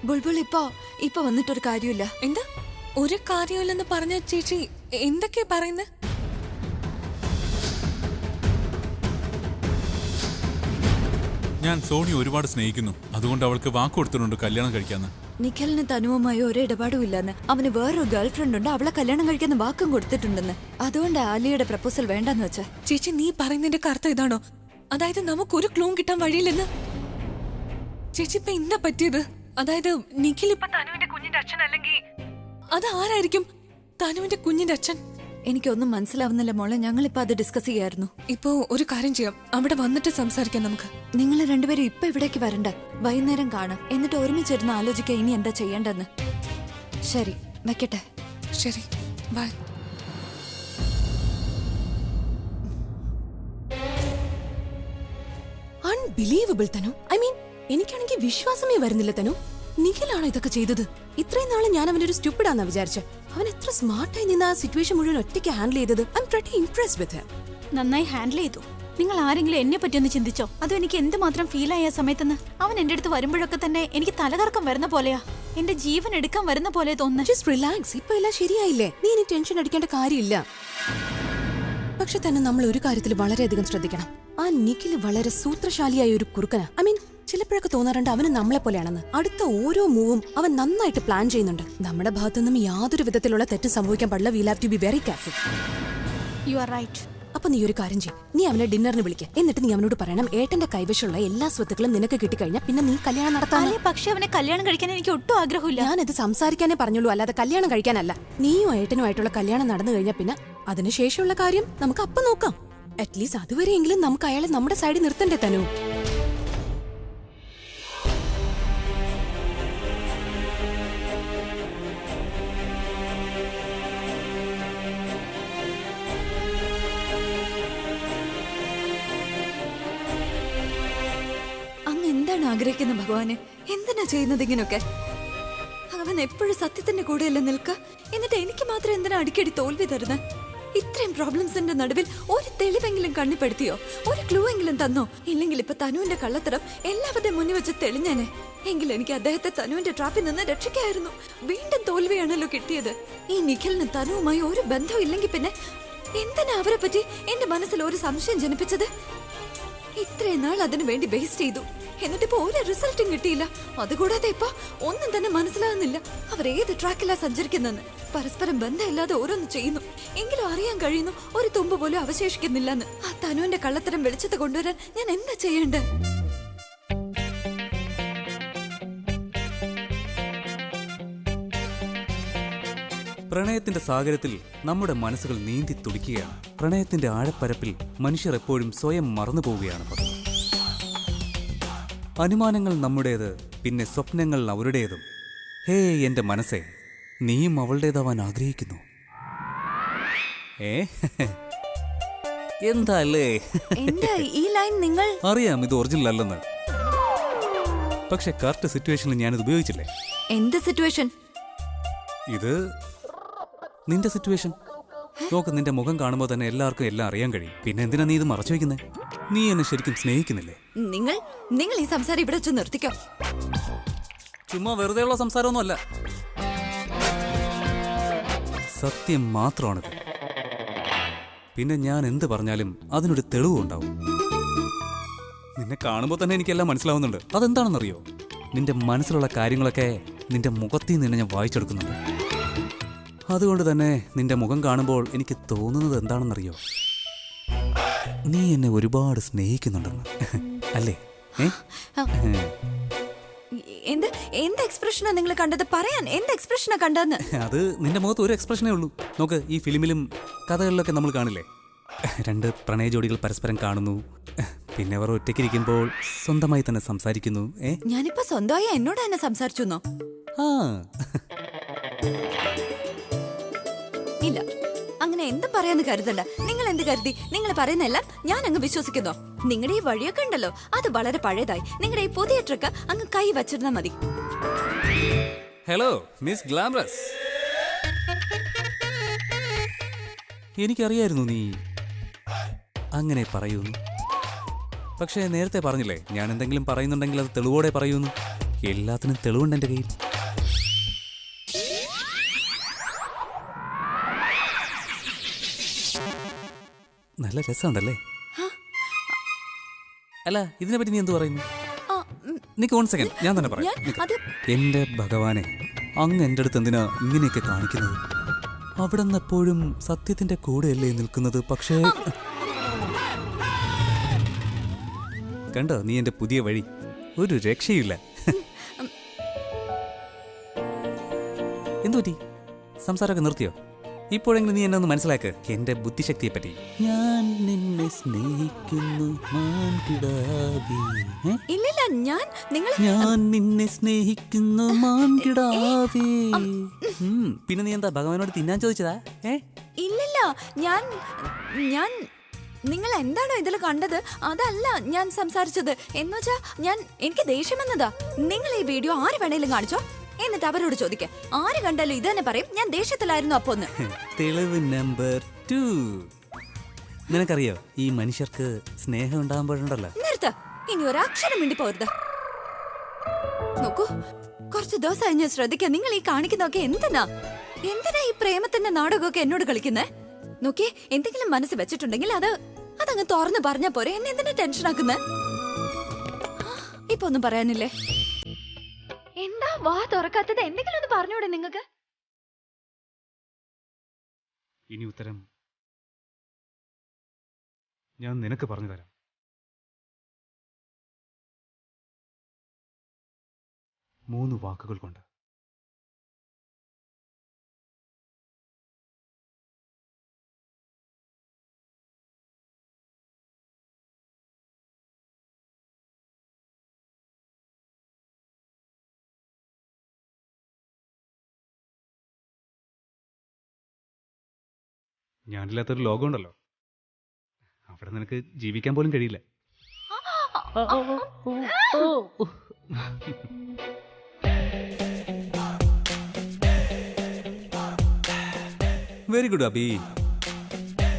ബുൾബുൾ ഇപ്പൊ വന്നിട്ടൊരു കാര്യമില്ല. എന്താ ഒരു കാര്യമില്ലെന്ന് പറഞ്ഞ ചേച്ചി എന്തൊക്കെയാ പറയുന്നത്? ഞാൻ സോണി ഒരുപാട് സ്നേഹിക്കുന്നു. അതുകൊണ്ട് അവൾക്ക് വാക്ക് കൊടുത്തിട്ടുണ്ട് കല്യാണം കഴിക്കാന്ന്. നിഖിലിന് തനുവുമായി ഒരു ഇടപാടും ഇല്ലെന്ന്. അവന് വേറൊരു ഗേൾ ഫ്രണ്ട് ഉണ്ട്, അവളെ കല്യാണം കഴിക്കുന്ന വാക്കും കൊടുത്തിട്ടുണ്ടെന്ന്. അതുകൊണ്ട് ആലിയുടെ പ്രപ്പോസൽ വേണ്ടെന്ന് വെച്ചാ. ചേച്ചി നീ പറയുന്നതിന്റെ അർത്ഥം ഇതാണോ? അതായത് നമുക്കൊരു ക്ലൂ കിട്ടാൻ വഴിയില്ലെന്ന്? ചേച്ചി ഇപ്പൊ എന്താ പറ്റിയത്? അതായത് നിഖിൽ ഇപ്പൊ തനുവിന്റെ കുഞ്ഞിന്റെ അച്ഛൻ അല്ലെങ്കിൽ അത് ആരായിരിക്കും തനുവിന്റെ കുഞ്ഞിന്റെ അച്ഛൻ? എനിക്കൊന്നും മനസ്സിലാവുന്നില്ല മോളെ. ഞങ്ങളിപ്പോ അത് ഡിസ്കസ് ചെയ്യായിരുന്നു. ഇപ്പോ ഒരു കാര്യം ചെയ്യാം, അവിടെ വന്നിട്ട് സംസാരിക്കാം നമുക്ക്. നിങ്ങൾ രണ്ടുപേരും ഇപ്പൊ ഇവിടേക്ക് വരണ്ട, വൈകുന്നേരം കാണാം. എന്നിട്ട് ഒരുമിച്ചിരുന്ന് ആലോചിക്കാം ഇനി എന്താ ചെയ്യേണ്ടെന്ന്. ശരി, വെക്കട്ടെ. ശരി, bye. Unbelievable Tanu. I mean എനിക്കാണെങ്കിൽ വിശ്വാസമേ വരുന്നില്ല തനു. നിഖിലാണോ ഇതൊക്കെ ചെയ്തത്? ഇത്രയും നാളെ ഞാൻ അവനൊരു സ്റ്റുപ്പിഡാന്നാ വിചാരിച്ച. അവൻ എത്ര സ്മാർട്ടായി നിന്ന് ആ സിറ്റുവേഷൻ മുഴുവൻ ഒറ്റയ്ക്ക് ഹാൻഡിൽ ചെയ്തത്. I M pretty impressed with him. നന്നായി ഹാൻഡിൽ ചെയ്തു. നിങ്ങൾ ആരെങ്കിലും എന്നെ പറ്റി ഒന്ന് ചിന്തിച്ചോ? അതും എനിക്ക് എന്തുമാത്രം ഫീൽ ആയ സമയത്തെന്ന്. അവൻ എന്റെ അടുത്ത് വരുമ്പോഴൊക്കെ തന്നെ എനിക്ക് തലകറക്കം വരുന്ന പോലെയാ, എന്റെ ജീവൻ എടുക്കാൻ വരുന്ന പോലെ തോന്നുന്നു. Just relax. ഇപ്പൊ എല്ലാം ശരിയായില്ലേ? നീ ഇനി ടെൻഷൻ അടിക്കേണ്ട കാര്യമില്ല. പക്ഷെ തന്നെ നമ്മൾ ഒരു കാര്യത്തിൽ വളരെയധികം ശ്രദ്ധിക്കണം. ആ നിഖിൽ വളരെ സൂത്രശാലിയായ ഒരു കുറുക്കനാ. ഐ മീൻ ചിലപ്പോഴൊക്കെ തോന്നാറുണ്ട് അവന് നമ്മളെ പോലെയാണെന്ന്. അടുത്ത ഓരോ മൂവും അവൻ നന്നായിട്ട് പ്ലാൻ ചെയ്യുന്നുണ്ട്. നമ്മുടെ ഭാഗത്തുനിന്നും യാതൊരു വിധത്തിലുള്ള തെറ്റ് സംഭവിക്കാൻ പാടില്ല. We have to be very careful. You are right. അപ്പൊ നീ ഒരു കാര്യം ചെയ്യും, നീ അവനെ ഡിന്നറിന് വിളിക്കുക. എന്നിട്ട് നീ അവനോട് പറയണം ഏട്ടന്റെ കൈവശമുള്ള എല്ലാ സ്വത്തുക്കളും നിനക്ക് കിട്ടിക്കഴിഞ്ഞാൽ പിന്നെ നീ കല്യാണം നടത്താൻ. പക്ഷെ അവനെ കല്യാണം കഴിക്കാൻ എനിക്ക് ഒട്ടും ആഗ്രഹമില്ല. ഞാനിത് സംസാരിക്കാനേ പറഞ്ഞുള്ളൂ, അല്ലാതെ കല്യാണം കഴിക്കാനല്ല. നീയും ഏട്ടനുമായിട്ടുള്ള കല്യാണം നടന്നു കഴിഞ്ഞാൽ പിന്നെ അതിനുശേഷമുള്ള കാര്യം നമുക്ക് അപ്പം നോക്കാം. അറ്റ്ലീസ്റ്റ് അതുവരെയെങ്കിലും നമുക്ക് അയാളെ നമ്മുടെ സൈഡിൽ നിർത്തണ്ടേ തനു? എന്താണ് ആഗ്രഹിക്കുന്ന ഭഗവാന്? എന്തിനാ ചെയ്യുന്നത് ഇങ്ങനൊക്കെ? അവൻ എപ്പോഴും സത്യത്തിന്റെ കൂടെയല്ല നിൽക്ക. എന്നിട്ട് എനിക്ക് മാത്രം എന്തിനാ അടിക്കടി തോൽവി തരുന്നത്? ഇത്രയും പ്രോബ്ലംസിന്റെ നടുവിൽ ഒരു തെളിവെങ്കിലും കണ്ണിപ്പെടുത്തിയോ? ഒരു ക്ലൂ എങ്കിലും തന്നോ? ഇല്ലെങ്കിൽ ഇപ്പൊ തനുവിന്റെ കള്ളത്തരം എല്ലാവരുടെയും മുന്നിൽ വെച്ച് തെളിഞ്ഞേനെ. എങ്കിലും എനിക്ക് അദ്ദേഹത്തെ തനുവിന്റെ ട്രാപ്പിൽ നിന്ന് രക്ഷിക്കായിരുന്നു. വീണ്ടും തോൽവിയാണല്ലോ കിട്ടിയത്. ഈ നിഖിലിന് തനുവുമായി ഒരു ബന്ധവും ഇല്ലെങ്കിൽ പിന്നെ എന്തിനാ അവരെ പറ്റി എന്റെ മനസ്സിൽ ഒരു സംശയം ജനിപ്പിച്ചത്? ഇത്രയും നാൾ അതിനു വേണ്ടി ബേസ് ചെയ്തു, എന്നിട്ടിപ്പോ ഒരു റിസൾട്ടും കിട്ടിയില്ല. അതുകൂടാതെ ഇപ്പൊ ഒന്നും തന്നെ മനസ്സിലാകുന്നില്ല അവർ ഏത് ട്രാക്കിലാ സഞ്ചരിക്കുന്നെന്ന്. പരസ്പരം ബന്ധമില്ലാതെ ഓരോന്ന് ചെയ്യുന്നു, എങ്കിലും അറിയാൻ കഴിയുന്നു ഒരു തുമ്പ് പോലും അവശേഷിക്കുന്നില്ലെന്ന്. ആ തനുവിന്റെ കള്ളത്തരം വെളിച്ചത്ത് കൊണ്ടുവരാൻ ഞാൻ എന്താ ചെയ്യേണ്ടത്? പ്രണയത്തിന്റെ സാഗരത്തിൽ നമ്മുടെ മനസ്സുകൾ നീന്തി തുടിക്കുകയാണ്. പ്രണയത്തിന്റെ ആഴപ്പരപ്പിൽ മനുഷ്യർ എപ്പോഴും സ്വയം മറന്നു പോവുകയാണ് പതിവ്. അനുമാനങ്ങൾ നമ്മുടേത്, പിന്നെ സ്വപ്നങ്ങൾ അവരുടേതും. ഹേ എന്റെ മനസ്സേ, നീയും അവളുടേതാവാൻ ആഗ്രഹിക്കുന്നു. എന്താ അല്ലേ? ഈ ലൈൻ നിങ്ങൾ അറിയാം ഇത് ഒറിജിനൽ അല്ലെന്ന്. പക്ഷെ കറക്റ്റ് സിറ്റുവേഷനിൽ ഞാനിത് ഉപയോഗിച്ചില്ലേ? എന്ത് സിറ്റുവേഷൻ? ഇത് നിന്റെ സിറ്റുവേഷൻ. നോക്ക്, നിന്റെ മുഖം കാണുമ്പോൾ തന്നെ എല്ലാവർക്കും എല്ലാം അറിയാൻ കഴിയും. പിന്നെ എന്തിനാ നീ ഇത് മറച്ചു വയ്ക്കുന്നേ? നീ എന്നെ ശരിക്കും സ്നേഹിക്കുന്നില്ലേ? നിങ്ങൾ ഈ സംസാരം ഇവിടെ വെച്ച് നിർത്തിക്കോ. ചുമ്മാ വെറുതെയുള്ള സംസാരമൊന്നുമല്ല, സത്യം മാത്രമാണിത്. പിന്നെ ഞാൻ എന്ത് പറഞ്ഞാലും അതിനൊരു തെളിവുണ്ടാവും. നിന്നെ കാണുമ്പോൾ തന്നെ എനിക്കെല്ലാം മനസ്സിലാവുന്നുണ്ട്. അതെന്താണെന്നറിയോ? നിന്റെ മനസ്സിലുള്ള കാര്യങ്ങളൊക്കെ നിന്റെ മുഖത്തിൽ നിന്ന് ഞാൻ വായിച്ചെടുക്കുന്നുണ്ട്. അതുകൊണ്ട് തന്നെ നിന്റെ മുഖം കാണുമ്പോൾ എനിക്ക് തോന്നുന്നത് എന്താണെന്നറിയോ? നീ എന്നെ ഒരുപാട് സ്നേഹിക്കുന്നുണ്ടെന്ന്. അല്ലേ? എന്ത് എക്സ്പ്രഷനാ നിങ്ങൾ കണ്ടത്? പറയാൻ എന്ത് എക്സ്പ്രഷനാ കണ്ടതെന്ന്? അത് നിന്റെ മുഖത്ത് ഒരു എക്സ്പ്രഷനേ ഉള്ളൂ. നോക്ക്, ഈ ഫിലിമിലും കഥകളിലൊക്കെ നമ്മൾ കാണില്ലേ, രണ്ട് പ്രണയ ജോഡികൾ പരസ്പരം കാണുന്നു, പിന്നെ അവർ ഒറ്റയ്ക്കിരിക്കുമ്പോൾ സ്വന്തമായി തന്നെ സംസാരിക്കുന്നു. ഞാനിപ്പോ സ്വന്തമായി എന്നോട് തന്നെ സംസാരിച്ചു? ഇല്ല, അങ്ങനെ എന്തും പറയാന്ന് കരുതണ്ട. നിങ്ങൾ എന്ത് കരുതി? നിങ്ങൾ പറയുന്നെല്ലാം ഞാൻ അങ്ങ് വിശ്വസിക്കുന്നോ? നിങ്ങളുടെ ഈ വഴിയൊക്കെ ഉണ്ടല്ലോ, അത് വളരെ പഴയതായി. നിങ്ങളുടെ ഈ പുതിയ ട്രിക്ക് അങ്ങ് കൈ വച്ചിരുന്നാ മതി. ഹലോ മിസ് ഗ്ലാമറസ്, എനിക്കറിയായിരുന്നു നീ അങ്ങനെ പറയൂന്ന്. പക്ഷേ നേരത്തെ പറഞ്ഞില്ലേ, ഞാൻ എന്തെങ്കിലും പറയുന്നുണ്ടെങ്കിൽ അത് തെളിവോടെ പറയൂന്ന്. എല്ലാത്തിനും തെളിവുണ്ട് എൻ്റെ കയ്യിൽ. നല്ല രസമുണ്ടല്ലേ? അല്ല, ഇതിനെപ്പറ്റി നീ എന്ത് പറയുന്നു? നിക്ക് 1 സെക്കൻഡ്, ഞാൻ തന്നെ പറയാം. എന്റെ ഭഗവാനെ, അങ്ങ് എൻ്റെ അടുത്ത് എന്തിനാ ഇങ്ങനെയൊക്കെ കാണിക്കുന്നത്? അവിടെ നിന്ന് എപ്പോഴും സത്യത്തിന്റെ കൂടെയല്ലേ നിൽക്കുന്നത്? പക്ഷേ കണ്ടോ നീ എന്റെ പുതിയ വഴി? ഒരു രക്ഷയില്ല. എന്തുപറ്റി? സംസാരമൊക്കെ നിർത്തിയോ? ഇപ്പോഴെങ്കിലും നീ എന്നെ ഒന്ന് മനസ്സിലാക്ക്, എന്റെ ബുദ്ധിശക്തിയെ പറ്റി. ഞാൻ നിന്നെ സ്നേഹിക്കുന്നു മാൻകിടാവേ. ഞാൻ നിന്നെ സ്നേഹിക്കുന്നു മാൻകിടാവേ. പിന്നെ നീ എന്താ ഭഗവാനോട് തിന്നാൻ ചോദിച്ചതാ? ഇല്ലില്ല, ഞാൻ നിങ്ങൾ എന്താണോ ഇതിൽ കണ്ടത് അതല്ല ഞാൻ സംസാരിച്ചത്. എന്നുവെച്ചാ എനിക്ക് ദേഷ്യം വന്നതാ. നിങ്ങൾ ഈ വീഡിയോ ആര് വേണേലും കാണിച്ചോ, എന്നിട്ട് അവരോട് ചോദിക്ക. ആര് കണ്ടാലും ഇത് തന്നെ പറയും, ഞാൻ ദേഷ്യത്തിലായിരുന്നു അപ്പൊന്ന്. തെളിവ് നമ്പർ 2. നിനക്കറിയോ ഈ മനുഷ്യർക്ക് സ്നേഹം ഉണ്ടാകുമ്പോഴുണ്ടല്ലോ. നിർത്ത, ഇനി ഒരക്ഷരം വേണ്ടി പോരുത്. നോക്കൂ, കുറച്ച് ദിവസമായി ഞാൻ ശ്രദ്ധിക്കാം. നിങ്ങൾ ഈ കാണിക്കുന്നതൊക്കെ എന്തിനാ ഈ പ്രേമത്തിന്റെ നാടകമൊക്കെ എന്നോട് കളിക്കുന്നേ? നോക്കി, എന്തെങ്കിലും മനസ്സ് വെച്ചിട്ടുണ്ടെങ്കിൽ അതങ്ങ് തുറന്ന് പറഞ്ഞാ പോരെ. എന്നെ എന്തിനാ ടെൻഷൻ ആക്കുന്നേ? ഇപ്പൊ ഒന്നും പറയാനില്ലേ? എന്താ വാ തുറക്കാത്തത്? എന്തെങ്കിലും ഒന്ന് പറഞ്ഞൂടെ നിങ്ങൾക്ക്? ഇനി ഉത്തരം ഞാൻ നിനക്ക് പറഞ്ഞു തരാം. മൂന്ന് വാക്കുകൾ കൊണ്ട്. ഞാനില്ലാത്തൊരു ലോകമുണ്ടല്ലോ, അവിടെ നിനക്ക് ജീവിക്കാൻ പോലും കഴിയില്ല. Very good Abhi.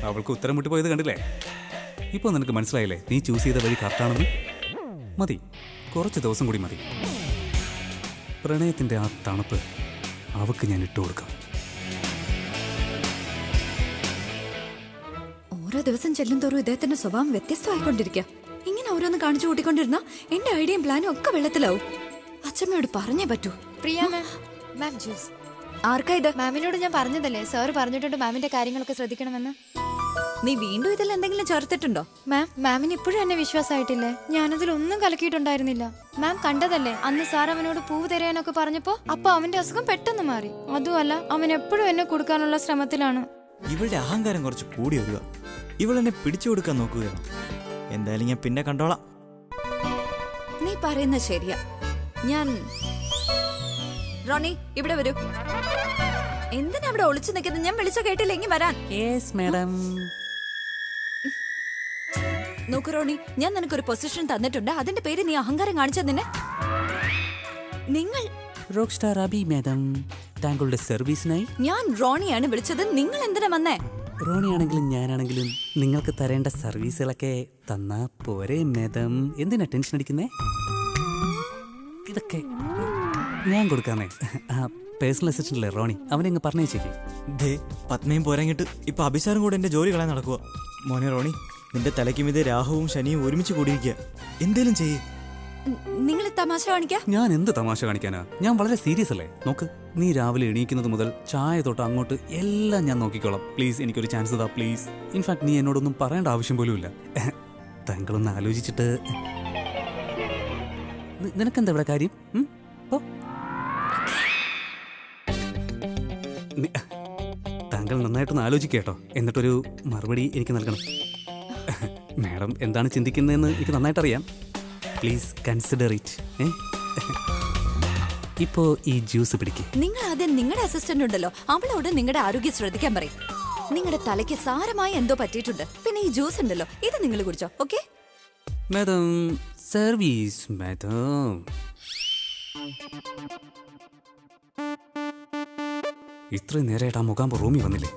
അവൾക്ക് ഉത്തരം മുട്ടി പോയത് കണ്ടില്ലേ? ഇപ്പൊ നിനക്ക് മനസ്സിലായില്ലേ നീ ചൂസ് ചെയ്ത വഴി കറക്റ്റാണെന്ന്? മതി, കുറച്ച് ദിവസം കൂടി മതി. പ്രണയത്തിന്റെ ആ തണുപ്പ് അവക്ക് ഞാൻ ഇട്ടുകൊടുക്കാം. ഓരോ ദിവസം ചെല്ലും തോറും ഇദ്ദേഹത്തിന്റെ സ്വഭാവം വ്യത്യസ്തമായിക്കൊണ്ടിരിക്കുക. ഇങ്ങനെ ഓരോന്ന് കാണിച്ചു കൂട്ടിക്കൊണ്ടിരുന്ന എന്റെ ഐഡിയയും പ്ലാനും ഒക്കെ വെള്ളത്തിലാവും. അച്ഛമ്മയോട് പറഞ്ഞേ പറ്റൂ. പ്രിയ മാം ജ്യൂസ്. ആർക്കാ ഇത്? മാമിനോട് ഞാൻ പറഞ്ഞതല്ലേ, സാറ് പറഞ്ഞിട്ടുണ്ട് മാമിന്റെ കാര്യങ്ങളൊക്കെ ശ്രദ്ധിക്കണമെന്ന്. നീ വീണ്ടും ഇതിൽ എന്തെങ്കിലും ചേർത്തിട്ടുണ്ടോ? മാമിന് ഇപ്പോഴും എന്നെ വിശ്വാസമായിട്ടില്ലേ? ഞാനതിലൊന്നും കലക്കിയിട്ടുണ്ടായിരുന്നില്ല. മാം കണ്ടതല്ലേ, അന്ന് സാർ അവനോട് പൂവ് തരാനൊക്കെ പറഞ്ഞപ്പോ അപ്പൊ അവന്റെ അസുഖം പെട്ടെന്ന് മാറി. അതുമല്ല, അവൻ എപ്പോഴും എന്നെ കൊടുക്കാനുള്ള ശ്രമത്തിലാണ്. ഇവളുടെ അഹങ്കാരം കുറച്ച് കൂടി വരിക. ഇവളെന്നെ പിടിച്ചു കൊടുക്കാൻ നോക്കുകയാണ്. എന്തായാലും ഞാൻ പിന്നെ കണ്ടോളാം. നീ പറയുന്നത് ശരിയാ. റോണി, ഇവിടെ വരൂ. എന്തിനാ അവിടെ ഒളിച്ചു നിൽക്കുന്നത്? ഞാൻ വിളിച്ച കേട്ടില്ലെങ്കിൽ വരാൻ. നോക്കൂ റോണി, ഞാൻ നിനക്കൊരു പൊസിഷൻ തന്നിട്ടുണ്ട്. അതിന്റെ പേര് നീ അഹങ്കാരം കാണിച്ചതിന് നിങ്ങൾ റോക്ക് സ്റ്റാർ അബി മാഡം, താങ്കളുടെ സർവീസിനായി ഞാൻ റോണിയാണ് വിളിച്ചത്. നിങ്ങൾ എന്തിനാ വന്നേ? റോണിയാണെങ്കിലും ഞാനാണെങ്കിലും നിങ്ങൾക്ക് തരേണ്ട സർവീസുകളൊക്കെ തന്നാ പോരെ മാഡം? എന്തിനാ ടെൻഷൻ അടിക്കുന്നേ? ഇതൊക്കെ ഞാൻ കൊടുക്കാമേ. പേഴ്സണൽ അസിസ്റ്റന്റ് അല്ലേ റോണി, അവനെ അങ്ങ് പറഞ്ഞേച്ചേക്ക്. ദേ, പത്മയും പോരാങ്ങിട്ട് ഇപ്പൊ അഭിസാറും കൂടെ എന്റെ ജോലി കളയാൻ നടക്കുക. മോനെ റോണി, നിന്റെ തലയ്ക്കും ഇത് രാഹുവും ശനിയും ഒരുമിച്ച് കൂടിയിരിക്കുക. എന്തേലും ചെയ്യേ. നിങ്ങൾ തമാശ കാണിക്കാ? ഞാൻ എന്ത് തമാശ കാണിക്കാനാ? ഞാൻ വളരെ സീരിയസ് അല്ലേ. നോക്ക്, നീ രാവിലെ എണീക്കുന്നത് മുതൽ ചായ തൊട്ട് അങ്ങോട്ട് എല്ലാം ഞാൻ നോക്കിക്കോളാം. പ്ലീസ് എനിക്കൊരു ചാൻസ് താ പ്ലീസ്. ഇൻഫാക്ട് നീ എന്നോടൊന്നും പറയേണ്ട ആവശ്യം പോലും ഇല്ല. താങ്കളൊന്ന് ആലോചിച്ചിട്ട്. നിനക്കെന്താ ഇവിടെ കാര്യം? താങ്കൾ നന്നായിട്ടൊന്ന് ആലോചിക്കേട്ടോ, എന്നിട്ടൊരു മറുപടി എനിക്ക് നൽകണം. മാഡം എന്താണ് ചിന്തിക്കുന്നതെന്ന് എനിക്ക് നന്നായിട്ടറിയാം. Please consider it. ഇപ്പോ ഈ ജ്യൂസ് പിടിക്കേ. നിങ്ങൾ ആദ്യം നിങ്ങളുടെ അസിസ്റ്റന്റ് ഉണ്ടല്ലോ, അവളോട് നിങ്ങളുടെ ആരോഗ്യം ശ്രദ്ധിക്കാൻ പറയും. നിങ്ങളുടെ തലയ്ക്ക് സാരമായി എന്തോ പറ്റിയിട്ടുണ്ട്. പിന്നെ ഈ ജ്യൂസ് ഉണ്ടല്ലോ, ഇത് നിങ്ങൾ കുടിച്ചോ. Okay madam? Service madam. ഇത്രയും നേരമായിട്ട് ആ മുഖാമ്പോ റൂമിൽ വന്നില്ലേ?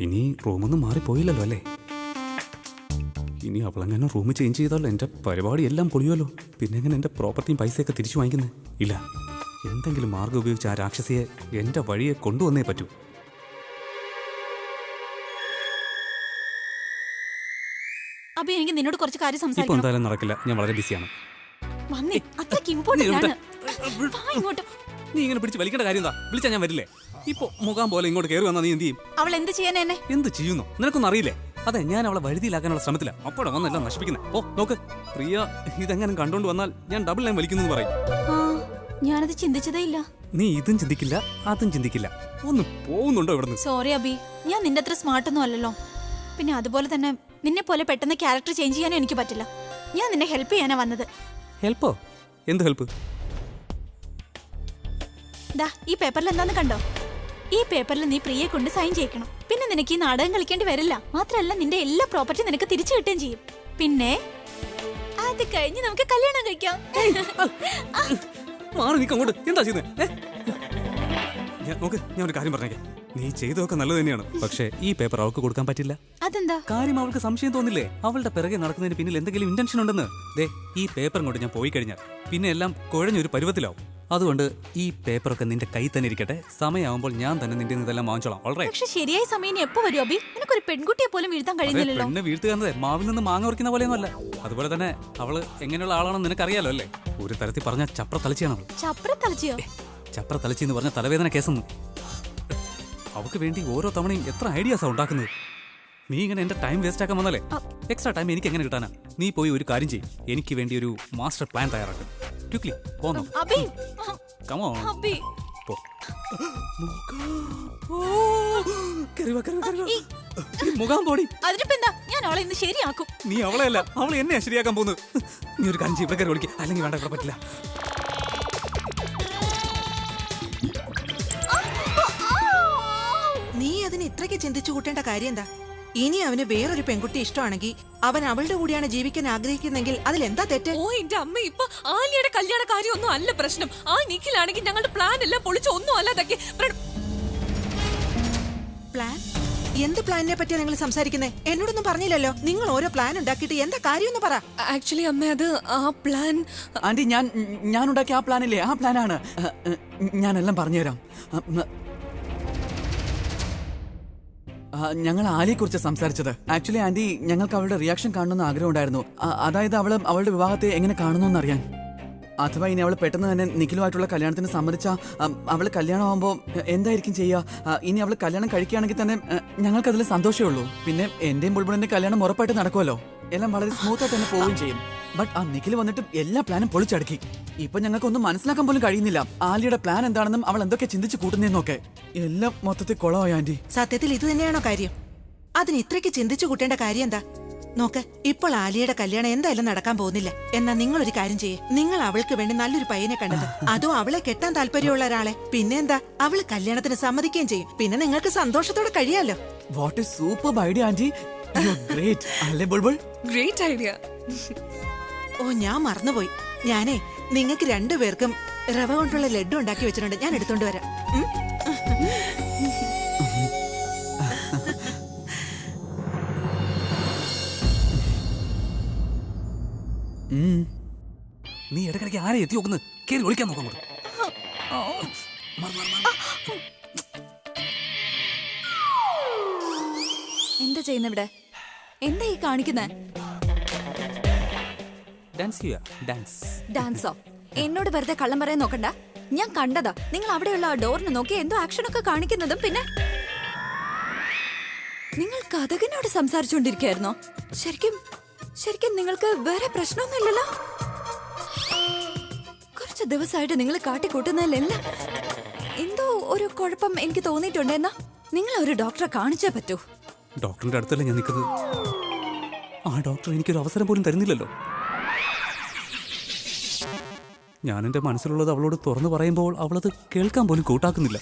ഇനി റൂമൊന്നും മാറിപ്പോയില്ലല്ലോ അല്ലേ? ഇനി അവളെങ്ങനെ റൂം ചേഞ്ച് ചെയ്താലോ എൻ്റെ പരിപാടി എല്ലാം പൊളിയുമല്ലോ. പിന്നെ എങ്ങനെ എൻ്റെ പ്രോപ്പർട്ടിയും പൈസയൊക്കെ തിരിച്ചു വാങ്ങിക്കുന്നത്? ഇല്ല, എന്തെങ്കിലും മാർഗം ഉപയോഗിച്ച് ആ രാക്ഷസിയെ എന്റെ വഴിയെ കൊണ്ടുവന്നേ പറ്റൂ. അബി, എനിക്ക് നിന്നോട് കുറച്ച് കാര്യം ഇപ്പൊ സംസാരിക്കണം. എന്തായാലും നടക്കില്ല, ഞാൻ വളരെ ബിസിയാണ്. വന്നേ, അത്രയ്ക്ക് ഇമ്പോർട്ടന്റ് ആണ്. വാ ഇങ്ങോട്ട്. നീ ഇങ്ങനെ പിടിച്ച് വലിക്കേണ്ട കാര്യം എന്താ? വിളിച്ചാ ഞാൻ വരില്ലേ? ഇപ്പൊ മുഖാൻ പോലെ ഇങ്ങോട്ട് കയറി വന്നാൽ നീ എന്ത് ചെയ്യും? അവൾ എന്ത് ചെയ്യാൻ എന്നെ? എന്ത് ചെയ്യുന്നു നിനക്കൊന്നും അറിയില്ലേ? അതെ, ഞാൻ അവളെ വഴുതിയിലാക്കാനുള്ള ശ്രമത്തില. അപ്പോഴാണ് വന്നെല്ലാം നശിപ്പിക്കുന്നത്. ഓ നോക്ക് പ്രിയ, ഇതെങ്ങനെ കണ്ടോണ്ട് വന്നാൽ ഞാൻ ഡബിൾ ലൈൻ വലിക്കുന്നു പറയും. ഞാനത് ചിന്തിച്ചതേ ഇല്ല. നീ ഇതും ചിന്തിക്കില്ല അതും ചിന്തിക്കില്ല. ഒന്ന് പോകുന്നുണ്ടോ ഇവിടുന്ന്? സോറി അബി, ഞാൻ നിന്റെ അത്ര സ്മാർട്ട് ഒന്നും അല്ലല്ലോ. പിന്നെ അതുപോലെ തന്നെ നിന്നെ പോലെ പെട്ടെന്ന് ക്യാരക്ടർ ചേഞ്ച് ചെയ്യാനും എനിക്ക് പറ്റില്ല. ഞാൻ നിന്നെ ഹെൽപ്പ് ചെയ്യാനാ വന്നത്. ഹെൽപ്പോ? എന്ത് ഹെൽപ്പ്? ദാ ഈ പേപ്പറിൽ എന്താന്ന് കണ്ടോ? ഈ പേപ്പറിൽ നീ പ്രിയെ കൊണ്ട് സൈൻ ചെയ്യിക്കണം. പിന്നെ നിനക്ക് ഈ നാടകം കളിക്കേണ്ടി വരില്ല. മാത്രല്ല നിന്റെ എല്ലാ പ്രോപ്പർട്ടി നിനക്ക് തിരിച്ചു കിട്ടുകയും ചെയ്യും. പിന്നെ അത് കഴിഞ്ഞ് നമുക്ക് കല്യാണം കഴിക്കാം. മാറി നിക്ക് അങ്ങോട്ട്. എന്താ ചെയ്യുന്നത്? നോക്ക്, ഞാൻ ഒരു കാര്യം പറഞ്ഞേക്കാം. നീ ചെയ്തതൊക്കെ നല്ലത് തന്നെയാണ്. പക്ഷേ ഈ പേപ്പർ അവൾക്ക് കൊടുക്കാൻ പറ്റില്ല. അതെന്താ? കാര്യം അവൾക്ക് സംശയം തോന്നില്ലേ? അവളുടെ പിറകെ നടക്കുന്നതിന് പിന്നിൽ എന്തെങ്കിലും ഇന്റൻഷൻ ഉണ്ടെന്ന്. ദേ, ഈ പേപ്പറും കൊണ്ട് ഞാൻ പോയി കഴിഞ്ഞാൽ പിന്നെ എല്ലാം കുഴഞ്ഞൊരു പരുവത്തിലാവും. അതുകൊണ്ട് ഈ പേപ്പറൊക്കെ നിന്റെ കൈ തന്നെ ഇരിക്കട്ടെ. സമയമാകുമ്പോൾ ഞാൻ തന്നെ നിന്റെ ഇതെല്ലാം വാങ്ങിച്ചോളാം. ഓൾറൈറ്റ്? പക്ഷെ ശരിയായ സമയം ഇനി എപ്പോ വരും അബി? നിനക്കൊരു പെൺകുട്ടിയെ പോലും വീഴ്ത്താൻ കഴിയുന്നില്ലല്ലോ. പെണ്ണ് വീഴ്ത്തുക മാവിൽ നിന്ന് മാങ്ങ ഉറക്കുന്ന പോലെയൊന്നും അല്ല. അതുപോലെ തന്നെ അവള് എങ്ങനെയുള്ള ആളാണെന്ന് നിനക്കറിയാലോ അല്ലേ? ഒരു തരത്തിൽ പറഞ്ഞ ചപ്ര തലച്ചിയാണ് അവൾ. ചപ്ര തലച്ചിയോ? ചപ്ര തലച്ചി എന്ന് പറഞ്ഞ തലവേദന കേസെന്ന്. അവൾക്ക് വേണ്ടി ഓരോ തവണയും എത്ര ഐഡിയാസാ ഉണ്ടാക്കുന്നത്. നീ ഇങ്ങനെ എന്റെ ടൈം വേസ്റ്റ് ആക്കാൻ വന്നാലേ എക്സ്ട്രാ ടൈം എനിക്ക് എങ്ങനെ കിട്ടാനാ? നീ പോയി ഒരു കാര്യം ചെയ്യും, എനിക്ക് വേണ്ടി ഒരു മാസ്റ്റർ പ്ലാൻ തയ്യാറാക്കും. ക്വിക്ലി പോന്നോ? Abi, come on. അബി. പോ. മുഖാൻ പോടി. അതിനിപ്പോ എന്താ? ഞാൻ അവളെ ഇന്ന് ശരിയാക്കും. നീ അവളെ അല്ല, അവളെ എന്നെയാ ശരിയാക്കാൻ പോകുന്നത്. നീ ഒരു കാര്യം ചെയ്യും, ഇവിടെ കയറി വിളിക്കുക. അല്ലെങ്കിൽ വേണ്ട, ഇവിടെ പറ്റില്ല. നീ അതിന് ഇത്രയ്ക്ക് ചിന്തിച്ചു കൂട്ടേണ്ട കാര്യം എന്താ? ഇനി അവന് വേറൊരു പെൺകുട്ടി ഇഷ്ടമാണെങ്കിൽ അവൻ അവളുടെ കൂടിയാണ് ജീവിക്കാൻ ആഗ്രഹിക്കുന്നെങ്കിൽ അതിലെന്താ തെറ്റ്? ഓ എന്റെ അമ്മ, ഇപ്പൊ ആലിയുടെ കല്യാണ കാര്യമൊന്നും അല്ല പ്രശ്നം. ആ നിഖിലാണെങ്കിൽ ഞങ്ങളുടെ പ്ലാൻ എല്ലാം പൊളിച്ച് ഒന്നും അല്ലാതൊക്കെ. പ്ലാൻ? എന്ത് പ്ലാനിനെ പറ്റിയാ നിങ്ങൾ സംസാരിക്കുന്നത്? എന്നോടൊന്നും പറഞ്ഞില്ലല്ലോ. നിങ്ങൾ ഓരോ പ്ലാൻ ഉണ്ടാക്കിയിട്ട് എന്താ കാര്യം എന്ന് പറ. ആക്ച്വലി അമ്മ, അത് ആ പ്ലാൻ ആന്റി, ഞാൻ ഉണ്ടാക്കിയ ആ പ്ലാനില്ലേ, ആ പ്ലാനാണ്. ഞാനെല്ലാം പറഞ്ഞുതരാം. ഞങ്ങൾ ആലിയെ കുറിച്ച് സംസാരിച്ചത്. ആക്ച്വലി ആന്റി, ഞങ്ങൾക്ക് അവളുടെ റിയാക്ഷൻ കാണണമെന്ന് ആഗ്രഹം ഉണ്ടായിരുന്നു. അതായത് അവളുടെ വിവാഹത്തെ എങ്ങനെ കാണുന്നു എന്നറിയാൻ. അഥവാ ഇനി അവൾ പെട്ടെന്ന് തന്നെ നിഖിലുമായിട്ടുള്ള കല്യാണത്തിന് സമ്മതിച്ചാൽ അവൾ കല്യാണമാകുമ്പോൾ എന്തായിരിക്കും ചെയ്യുക? ഇനി അവൾ കല്യാണം കഴിക്കുകയാണെങ്കിൽ തന്നെ ഞങ്ങൾക്കതിൽ സന്തോഷമേ ഉള്ളൂ. പിന്നെ എന്റെയും ബുൾബുളിന്റെ കല്യാണം ഉറപ്പായിട്ട് നടക്കുമല്ലോ. എല്ലാം വളരെ സ്മൂത്തായിട്ട് തന്നെ പോവുകയും ചെയ്യും. ബട്ട് ആ നിഖിൽ വന്നിട്ട് എല്ലാ പ്ലാനും പൊളിച്ചടക്കി. ഇപ്പൊ ഞങ്ങൾക്കൊന്നും മനസ്സിലാക്കാൻ പോലും കഴിയുന്നില്ല ആലിയുടെ പ്ലാൻ എന്താണെന്നും അവൾ എന്തൊക്കെ ചിന്തിച്ച് കൂട്ടുന്നതെന്നൊക്കെ. എല്ലാം മൊത്തത്തിൽ കുളമായി ആന്റി. സത്യത്തിൽ ഇത് തന്നെയാണോ കാര്യം? അതിന് ഇത്രയ്ക്ക് ചിന്തിച്ചു കൂട്ടേണ്ട കാര്യം എന്താ? നോക്ക്, ഇപ്പോൾ ആലിയുടെ കല്യാണം എന്തായാലും നടക്കാൻ പോകുന്നില്ല. എന്നാ നിങ്ങൾ ഒരു കാര്യം ചെയ്യേ, നിങ്ങൾ അവൾക്ക് വേണ്ടി നല്ലൊരു പയ്യനെ കണ്ടത്, അതും അവളെ കെട്ടാൻ താല്പര്യമുള്ള ഒരാളെ. പിന്നെ എന്താ, അവള് കല്യാണത്തിന് സമ്മതിക്കുകയും ചെയ്യും. പിന്നെ നിങ്ങൾക്ക് സന്തോഷത്തോടെ കഴിയാലോ. What a super idea aunty. You are great. അല്ലേ ബുൾബുൾ? Great idea. ഓ, ഞാൻ മറന്നുപോയി. ഞാനേ നിങ്ങൾക്ക് രണ്ടുപേർക്കും റവ കൊണ്ടുള്ള ലഡ്ഡു ഉണ്ടാക്കി വെച്ചിട്ടുണ്ട്. ഞാൻ എടുത്തോണ്ട് വരാം. നീ ഇടയ്ക്കിടയ്ക്ക് ആരെ എത്തി നോക്കുന്നത്? കയറി ഒളിക്കാൻ നോക്കാം. എന്താ ചെയ്യുന്ന ഇവിടെ? എന്താ ഈ കാണിക്കുന്നേ? ഡാൻസോ? എന്നോട് വെറുതെ കള്ളം പറയാൻ നോക്കണ്ട. ഞാൻ കണ്ടതാ നിങ്ങൾ അവിടെയുള്ള ആ ഡോറിന് നോക്കി എന്തോ ആക്ഷനൊക്കെ കാണിക്കുന്നതും. പിന്നെ നിങ്ങൾ കഥകിനോട് സംസാരിച്ചുകൊണ്ടിരിക്കുകയായിരുന്നോ? ശരിക്കും നിങ്ങൾക്ക് വേറെ പ്രശ്നമൊന്നുമില്ലല്ലോ? കുറച്ച് ദിവസമായിട്ട് നിങ്ങൾ കാട്ടിക്കൂട്ടുന്നതിലെല്ലാം എന്തോ ഒരു കുഴപ്പം എനിക്ക് തോന്നിയിട്ടുണ്ട്. എന്നാ നിങ്ങൾ ഒരു ഡോക്ടറെ കാണിച്ചേ പറ്റൂ. ഡോക്ടറിന്റെ അടുത്തല്ലേ ഞാൻ നിൽക്കുന്നത്. ആ ഡോക്ടർ എനിക്കൊരു അവസരം പോലും തരുന്നില്ലല്ലോ. ഞാൻ എൻ്റെ മനസ്സിലുള്ളത് അവളോട് തുറന്നു പറയുമ്പോൾ അവളത് കേൾക്കാൻ പോലും കൂട്ടാക്കുന്നില്ല.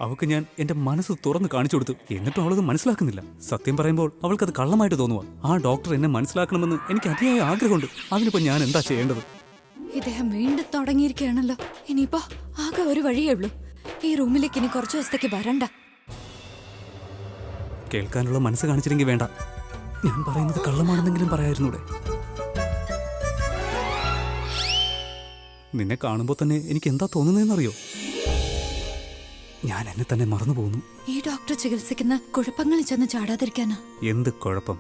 അവൾക്ക് ഞാൻ എൻ്റെ മനസ്സ് തുറന്ന് കാണിച്ചു കൊടുത്തു, എന്നിട്ടും അവളത് മനസ്സിലാക്കുന്നില്ല. സത്യം പറയുമ്പോൾ അവൾക്കത് കള്ളമായിട്ട് തോന്നുക. ആ ഡോക്ടർ എന്നെ മനസ്സിലാക്കണമെന്ന് എനിക്ക് അതിയായ ആഗ്രഹമുണ്ട്. അതിനിപ്പോൾ ഞാൻ എന്താ ചെയ്യേണ്ടത്? ഇദ്ദേഹം വീണ്ടും തുടങ്ങിയിരിക്കുകയാണല്ലോ. ഇനിയിപ്പോ ആകെ ഒരു വഴിയേ ഉള്ളൂ. ഈ റൂമിലേക്ക് ഇനി കുറച്ചു ദിവസത്തേക്ക് വരണ്ട. കേൾക്കാനുള്ള മനസ്സ് കാണിച്ചില്ലെങ്കിൽ വേണ്ട. ഞാൻ പറയുന്നത് കള്ളമാണെന്നെങ്കിലും പറയായിരുന്നൂടെ? നിന്നെ കാണുമ്പോൾ തന്നെ എനിക്ക് എന്താ തോന്നുന്നതെന്നറിയോ? ഞാൻ എന്നെ തന്നെ മറന്നു പോകുന്നു. ഈ ഡോക്ടർ ചികിത്സിക്കുന്ന കുഴപ്പങ്ങളിൽ ചെന്ന് ചാടാതിരിക്കാനാ. എന്ത് കുഴപ്പം?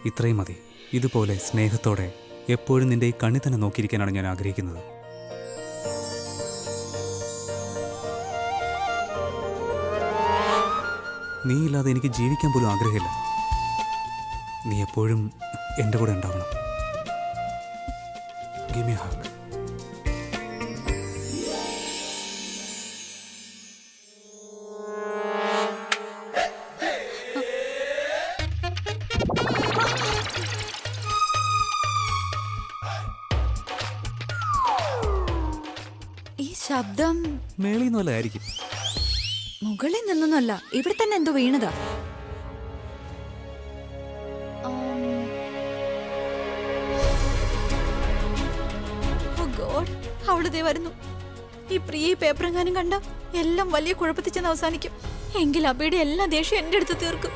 ഇത്രയും മതി. ഇതുപോലെ സ്നേഹത്തോടെ എപ്പോഴും നിന്റെ ഈ കണ്ണി തന്നെ നോക്കിയിരിക്കാനാണ് ഞാൻ ആഗ്രഹിക്കുന്നത്. നീ ഇല്ലാതെ എനിക്ക് ജീവിക്കാൻ പോലും ആഗ്രഹമില്ല. നീ എപ്പോഴും എൻ്റെ കൂടെ ഉണ്ടാവണം. Give me a hug. ഈ ശബ്ദം മേളിൽ നിന്നല്ല ആയിരിക്കും. മുകളിൽ നിന്നൊന്നുമല്ല, ഇവിടെ തന്നെ എന്തോ വീണതാ. അവിടെ ദേ വരുന്നു. ഈ പ്രിയ പേപ്പറെങ്ങാനും കണ്ട എല്ലാം വലിയ കുഴപ്പത്തിൽ ചെന്ന് അവസാനിക്കും. എങ്കിൽ അബിയുടെ എല്ലാ ദേഷ്യം എന്റെ അടുത്ത് തീർക്കും.